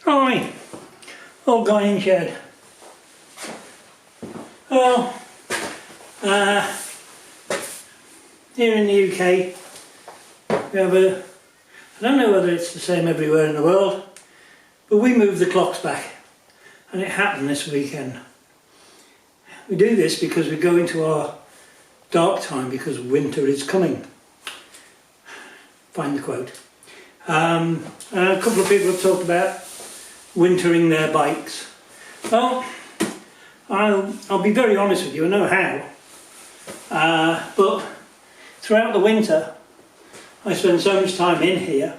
Hi, old guy in shed. Well, here in the UK we have I don't know whether it's the same everywhere in the world, but we move the clocks back, and it happened this weekend. We do this because we go into our dark time because winter is coming. Find the quote. A couple of people have talked about wintering their bikes. Well, I'll be very honest with you, I know how, but throughout the winter I spend so much time in here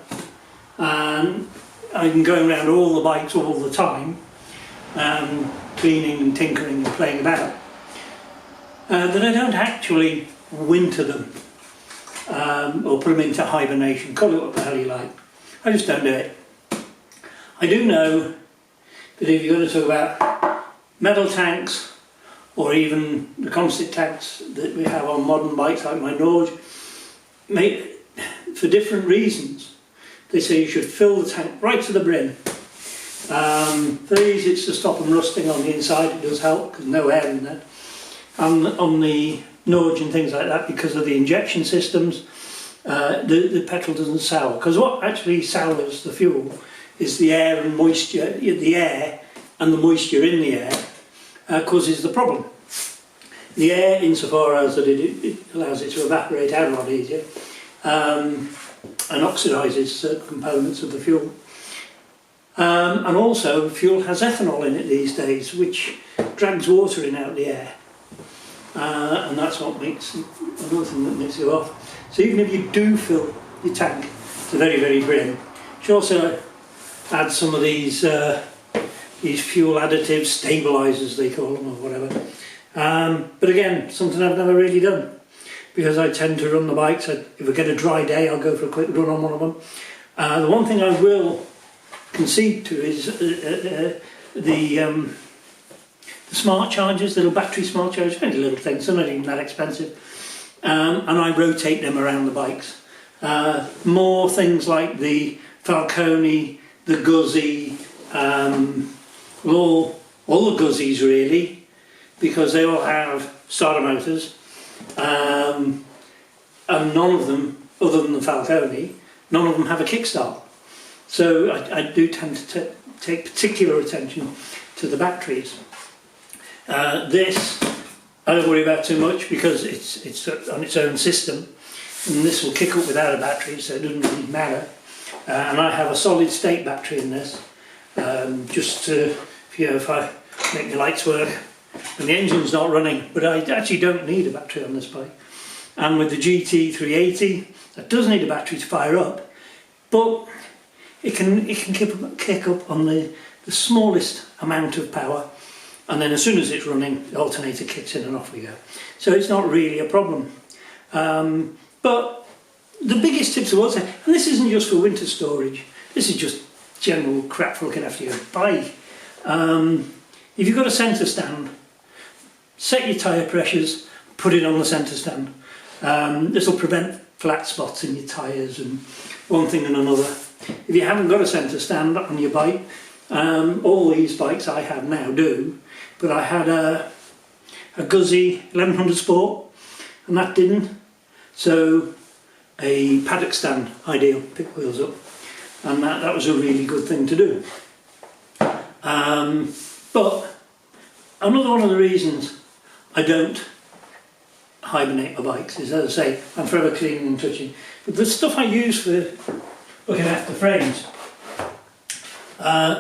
and I'm going around all the bikes all the time, cleaning and tinkering and playing about, that I don't actually winter them or put them into hibernation, call it what the hell you like. I just don't do it. I do know that if you're going to talk about metal tanks or even the composite tanks that we have on modern bikes like my Norge, for different reasons, they say you should fill the tank right to the brim. For these it's to stop them rusting on the inside, it does help because no air in there. And on the Norge and things like that, because of the injection systems, the petrol doesn't sour, because what actually sours the fuel is the air and moisture, the air and the moisture in the air causes the problem. The air, insofar as that it allows it to evaporate out a lot easier and oxidises certain components of the fuel. And also fuel has ethanol in it these days, which drags water in out the air. And that's what makes another thing that makes it off. So even if you do fill your tank to very, very brim, you should also add some of these fuel additives, stabilisers they call them, or whatever. But again, something I've never really done, because I tend to run the bikes. If I get a dry day, I'll go for a quick run on one of them. The one thing I will concede to is the smart chargers, little battery smart chargers, only little things, they're not even that expensive. And I rotate them around the bikes. More things like the Falcone, the Guzzi, all the Guzzies really, because they all have starter motors, and none of them, other than the Falcone, none of them have a kickstart. So I do tend to take particular attention to the batteries. This I don't worry about too much because it's on its own system, and this will kick up without a battery, so it doesn't really matter. And I have a solid state battery in this, just to, if I make the lights work and the engine's not running, but I actually don't need a battery on this bike. And with the GT 380, that does need a battery to fire up, but it can kick up on the smallest amount of power, and then as soon as it's running, the alternator kicks in and off we go. So it's not really a problem. But the biggest tips I would say, and this isn't just for winter storage, this is just general crap for looking after your bike. If you've got a centre stand, set your tyre pressures, put it on the centre stand. This will prevent flat spots in your tyres and one thing and another. If you haven't got a centre stand on your bike, all these bikes I have now do, but I had a Guzzi 1100 Sport and that didn't, so a paddock stand, ideal, pick wheels up, and that was a really good thing to do. But another one of the reasons I don't hibernate my bikes is, as I say, I'm forever cleaning and touching, but the stuff I use for looking after frames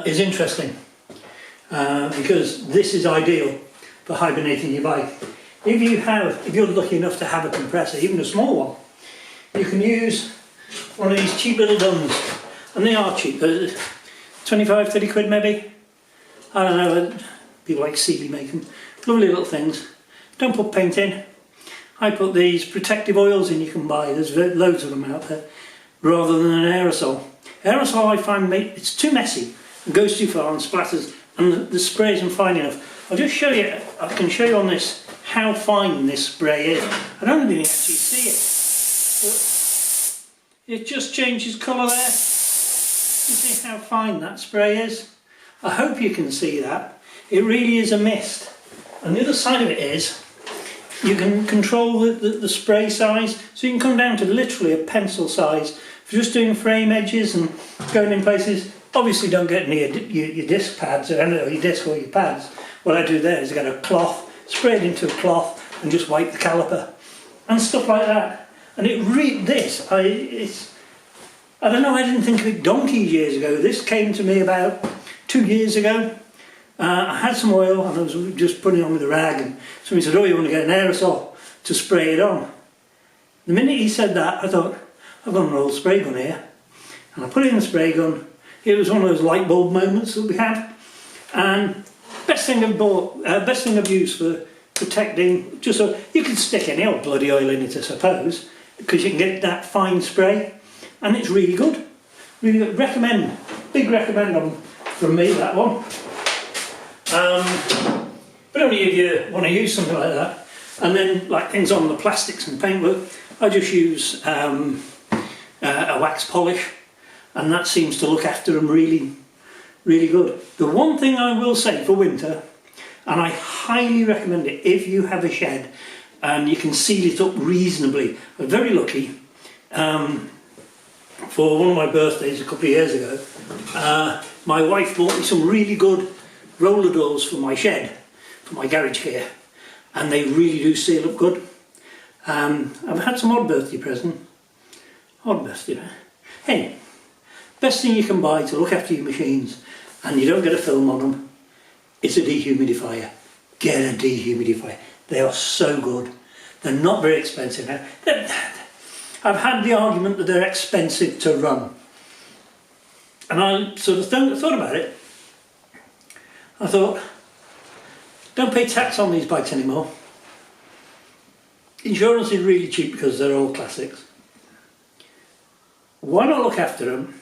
is interesting, because this is ideal for hibernating your bike. If you're lucky enough to have a compressor, even a small one, you can use one of these cheap little guns, and they are cheap, 25, 30 quid maybe, I don't know, people like Sealy make them, lovely little things. Don't put paint in, I put these protective oils in you can buy, there's loads of them out there, rather than an aerosol. Aerosol I find it's too messy, it goes too far and splatters, and the spray isn't fine enough. I'll just show you, I can show you on this how fine this spray is. I don't think you can actually see it, but it just changes colour there. You see how fine that spray is? I hope you can see that. It really is a mist. And the other side of it is, you can control the spray size, so you can come down to literally a pencil size for just doing frame edges and going in places. Obviously don't get near your disc pads or your disc or your pads. What I do there is I get a cloth, spray it into a cloth and just wipe the caliper and stuff like that. And I don't know, I didn't think of it donkeys years ago. This came to me about 2 years ago. I had some oil and I was just putting it on with a rag, and somebody said, oh, you want to get an aerosol to spray it on. The minute he said that, I thought, I've got an old spray gun here. And I put it in the spray gun. It was one of those light bulb moments that we had. And best thing I've used for protecting, just so you can stick any old bloody oil in it, I suppose, because you can get that fine spray, and it's really good. Really good. Recommend, big recommend from me, that one. But only if you want to use something like that. And then, like things on the plastics and paintwork, I just use a wax polish, and that seems to look after them really, really good. The one thing I will say for winter, and I highly recommend it if you have a shed and you can seal it up reasonably. I'm very lucky. For one of my birthdays a couple of years ago, my wife bought me some really good roller doors for my shed, for my garage here, and they really do seal up good. I've had some odd birthday present. Hey, best thing you can buy to look after your machines and you don't get a film on them, it's a dehumidifier. Get a dehumidifier. They are so good. They're not very expensive now. I've had the argument that they're expensive to run, and I sort of thought about it. I thought, don't pay tax on these bikes anymore. Insurance is really cheap because they're all classics. Why not look after them?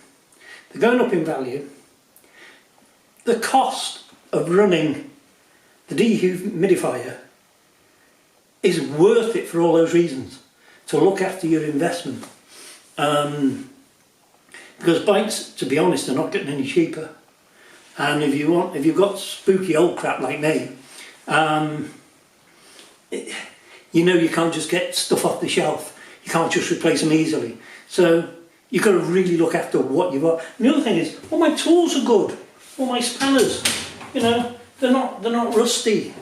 They're going up in value. The cost of running the dehumidifier is worth it for all those reasons, to look after your investment. Because bikes, to be honest, are not getting any cheaper. And if you've got spooky old crap like me, you know you can't just get stuff off the shelf. You can't just replace them easily. So you've got to really look after what you've got. And the other thing is, all my tools are good. All my spanners, you know, they're not rusty.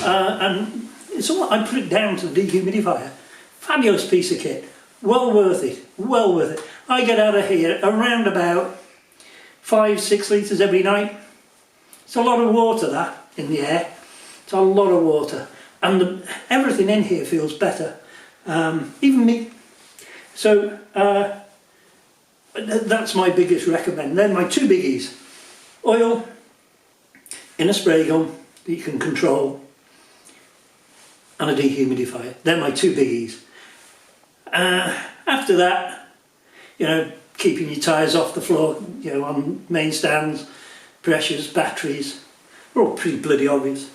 And it's all, I put it down to the dehumidifier. Fabulous piece of kit. Well worth it. Well worth it. I get out of here around about 5-6 litres every night. It's a lot of water, that, in the air. It's a lot of water. And everything in here feels better. Even me. So that's my biggest recommend. Then my two biggies. Oil in a spray gun that you can control, and a dehumidifier. They're my two biggies. After that, you know, keeping your tyres off the floor, you know, on main stands, pressures, batteries, are all pretty bloody obvious.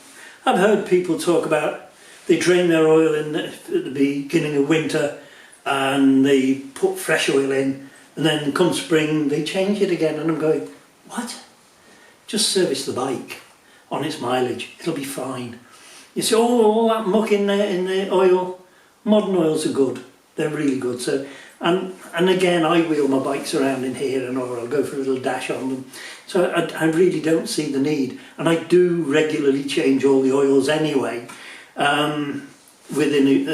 I've heard people talk about they drain their oil at the beginning of winter and they put fresh oil in, and then come spring they change it again, and I'm going, what? Just service the bike on its mileage, it'll be fine. You see all that muck in the oil. Modern oils are good, they're really good. So, and again, I wheel my bikes around in here, and or I'll go for a little dash on them. So I really don't see the need, and I do regularly change all the oils anyway, within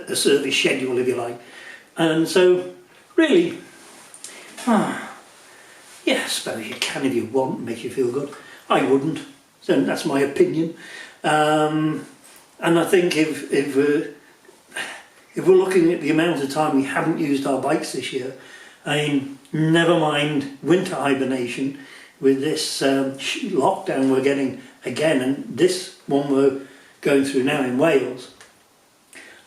a service schedule, if you like. And so, really, yeah, I suppose you can if you want, make you feel good. I wouldn't, so that's my opinion. And I think if we're looking at the amount of time we haven't used our bikes this year, I mean, never mind winter hibernation with this lockdown we're getting again, and this one we're going through now in Wales.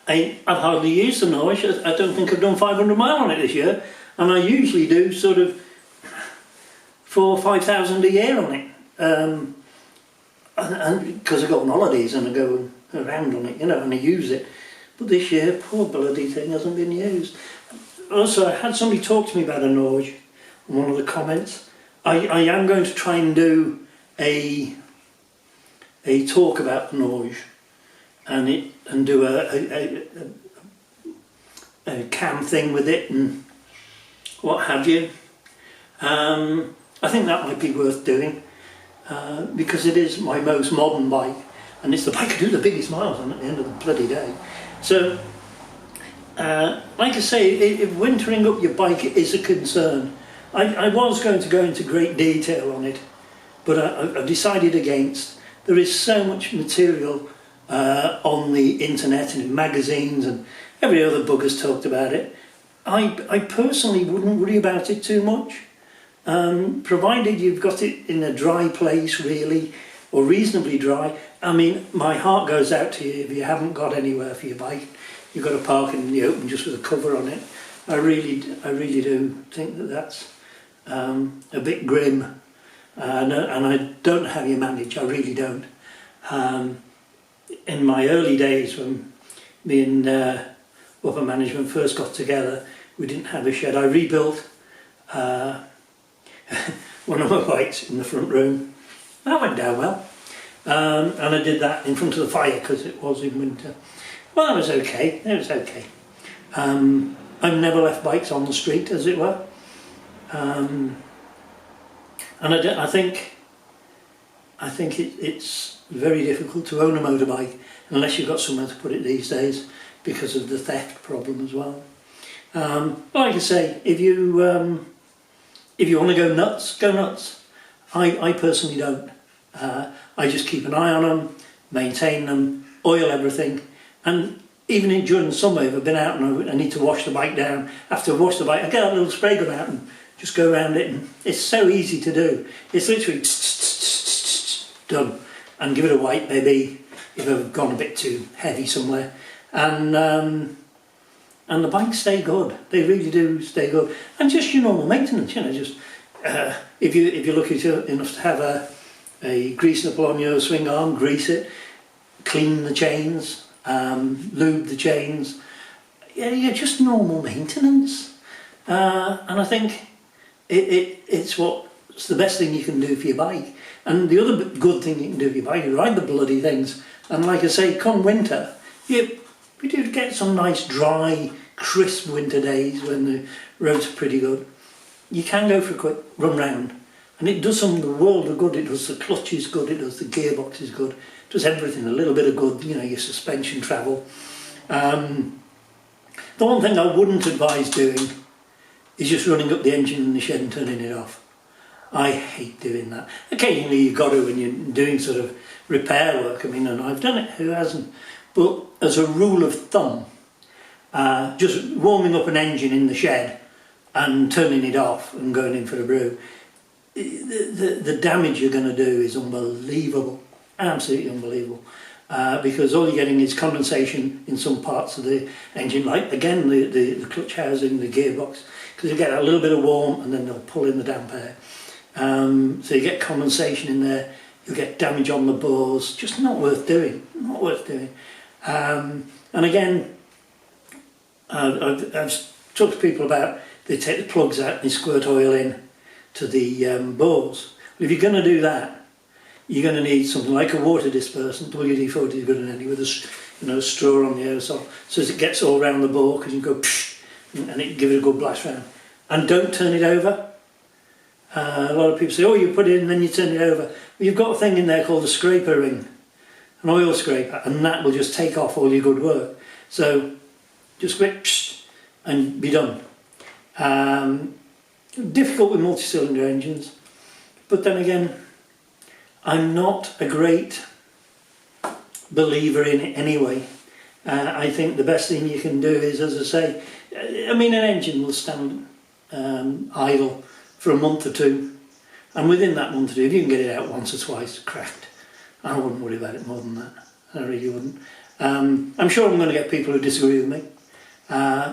I've hardly used the Norwich. I don't think I've done 500 miles on it this year, and I usually do sort of 4,000 or 5,000 a year on it, and because I go on holidays and I go around on it, you know, and I use it. But this year, poor bloody thing hasn't been used. Also, I had somebody talk to me about a Norwich in one of the comments, I am going to try and do a talk about the Norge and do a cam thing with it and what have you. I think that might be worth doing because it is my most modern bike, and it's the bike I do the biggest miles on at the end of the bloody day. So, like I say, if wintering up your bike is a concern, I was going to go into great detail on it, but I've decided against. There is so much material on the internet and in magazines, and every other bugger's talked about it. I personally wouldn't worry about it too much, provided you've got it in a dry place really, or reasonably dry. I mean, my heart goes out to you if you haven't got anywhere for your bike. You've got to park in the open just with a cover on it. I really do think that that's a bit grim, and I don't know how you manage. I really don't. In my early days, when me and upper management first got together, we didn't have a shed. I rebuilt one of my bikes in the front room. That went down well, and I did that in front of the fire because it was in winter. Well, that was okay. It was okay. I've never left bikes on the street, as it were, and I think it's very difficult to own a motorbike unless you've got somewhere to put it these days, because of the theft problem as well. But like I say, if you want to go nuts, go nuts. I personally don't. I just keep an eye on them, maintain them, oil everything, and even during the summer, if I've been out and I need to wash the bike down, after I wash the bike, I get a little spray gun out and just go around it, and it's so easy to do. It's literally done, and give it a wipe maybe if I've gone a bit too heavy somewhere, and the bikes stay good. They really do stay good, and just your normal maintenance. You know, just if you're lucky enough to have a grease nipple on your swing arm, grease it, clean the chains, lube the chains. Yeah, just normal maintenance, and I think it's the best thing you can do for your bike. And the other good thing you can do for your bike is ride the bloody things. And like I say, come winter, you do get some nice dry, crisp winter days when the roads are pretty good. You can go for a quick run round, and it does the world of good. It does the clutches good, it does the gearboxes good, it does everything, a little bit of good, you know, your suspension travel. The one thing I wouldn't advise doing is just running up the engine in the shed and turning it off. I hate doing that. Occasionally you've got to when you're doing sort of repair work. I mean, and I've done it, who hasn't? But as a rule of thumb, just warming up an engine in the shed and turning it off and going in for a brew, the damage you're going to do is unbelievable, absolutely unbelievable. Because all you're getting is condensation in some parts of the engine, like again the clutch housing, the gearbox, because you get a little bit of warm and then they'll pull in the damp air. So you get condensation in there, you'll get damage on the bores, just not worth doing, not worth doing. And again, I've talked to people about, they take the plugs out and they squirt oil in to the bores. Well, if you're going to do that, you're going to need something like a water dispersant. WD-40 is good enough with a straw on the aerosol, so as it gets all around the bore, because you can go psh, and it give it a good blast round. And don't turn it over. A lot of people say, oh, you put it in and then you turn it over. Well, you've got a thing in there called a scraper ring, an oil scraper, and that will just take off all your good work. So just quick psh, and be done. Difficult with multi-cylinder engines, but then again, I'm not a great believer in it anyway. I think the best thing you can do is, as I say, I mean, an engine will stand idle for a month or two, and within that month or two, if you can get it out once or twice, cracked. I wouldn't worry about it more than that. I really wouldn't. I'm sure I'm going to get people who disagree with me,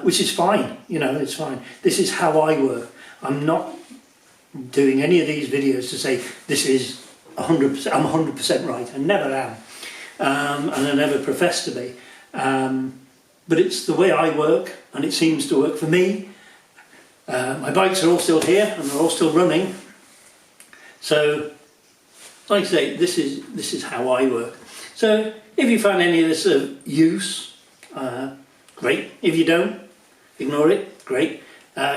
which is fine. You know, it's fine. This is how I work. I'm not doing any of these videos to say this is 100%. I'm 100% right. I never am, and I never profess to be. But it's the way I work, and it seems to work for me. My bikes are all still here, and they're all still running. So, like I say, this is how I work. So, if you find any of this of use, great. If you don't, ignore it, great.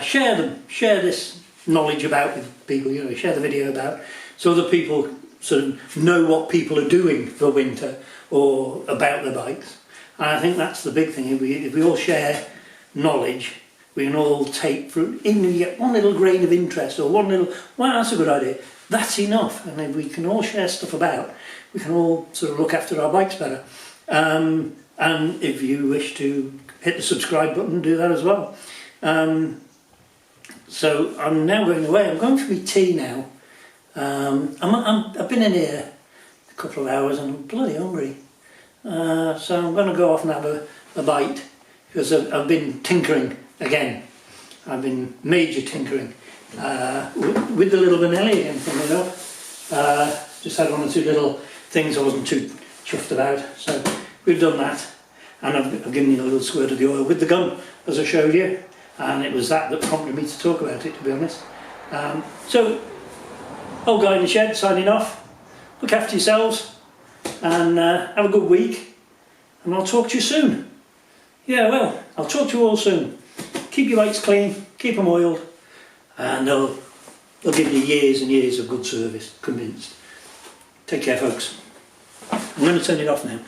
Share them, share this knowledge about with people, you know, share the video about, so other people sort of know what people are doing for winter or about their bikes. And I think that's the big thing. If we all share knowledge, we can all take, even if you get one little grain of interest or one little, well, that's a good idea, that's enough. And if we can all share stuff about, we can all sort of look after our bikes better. And if you wish to hit the subscribe button, do that as well. So I'm now going away. I'm going for my tea now. I've been in here a couple of hours and I'm bloody hungry. So I'm going to go off and have a bite, because I've been tinkering again. I've been major tinkering with the little Benelli again, funny enough. Just had one or two little things I wasn't too chuffed about. So we've done that, and I've given you a little squirt of the oil with the gun, as I showed you, and it was that prompted me to talk about it, to be honest. So, old guy in the shed signing off. Look after yourselves, and have a good week, and I'll talk to you soon. Yeah, well, I'll talk to you all soon. Keep your bikes clean, keep them oiled, and they'll give you years and years of good service, convinced. Take care, folks. I'm going to turn it off now.